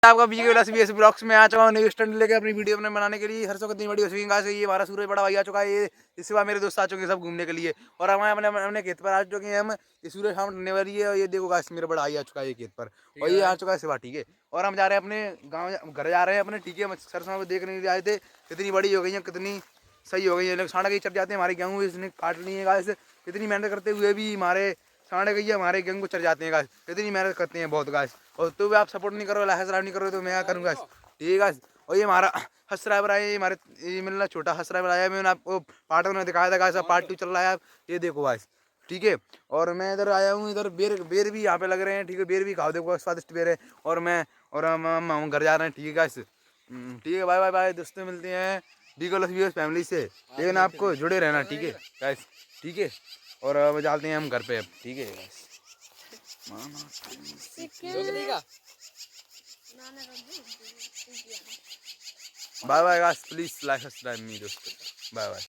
आपका BS blogs में आ चुका हूँ न्यू स्टैंड लेके अपनी वीडियो में बनाने के लिए। हर सौ कितनी बड़ी हो चुकी है। ये हमारा सूरज बड़ा भाई आ चुका है। ये इसके बाद मेरे दोस्त आ चुके हैं सब घूमने के लिए और हम अपने खेत पर आ चुके हैं। हम ये सूरज शाम ढलने वाली है और ये देखो गाइस मेरा बड़ा भाई आ चुका है ये खेत पर और ये आ चुका है सिवा। ठीक है और हम जा रहे हैं अपने गाँव घर जा रहे हैं अपने। ठीक है सरसों देख नहीं आए थे कितनी बड़ी हो गई है कितनी सही हो गई है। लोग साढ़ा के चढ़ जाते हैं हमारे गेहूँ इसने काट ली है गाइस। इतनी मेहनत करते हुए भी हमारे साढ़े गई हमारे गेहूँ को चढ़ जाते हैं गाइस। इतनी मेहनत करते हैं बहुत गाइस और तो भी आप सपोर्ट नहीं करो लाइक नहीं करो तो मैं क्या करूँगा। ठीक है गाइस और ये हमारा सब्सक्राइबर आया हमारे ये मतलब छोटा सब्सक्राइबर आया। मैंने आपको पार्ट 1 में दिखाया था गाइस। पार्ट 2 चल रहा है ये देखो गाइस। ठीक है और मैं इधर आया हूँ इधर बेर भी यहाँ पे लग रहे हैं। ठीक है बेर भी खाओ देखो स्वादिष्ट बेर है और मैं और हम घर जा रहे हैं। ठीक है गाइस ठीक है बाय बाय बाय दोस्तों मिलते हैं डीगोलस फैमिली से। लेकिन आपको जुड़े रहना ठीक है गाइस। ठीक है और अब जाते हैं हम घर पे अब। ठीक है guys bye bye guys please like subscribe me दोस्तों बाय बाय।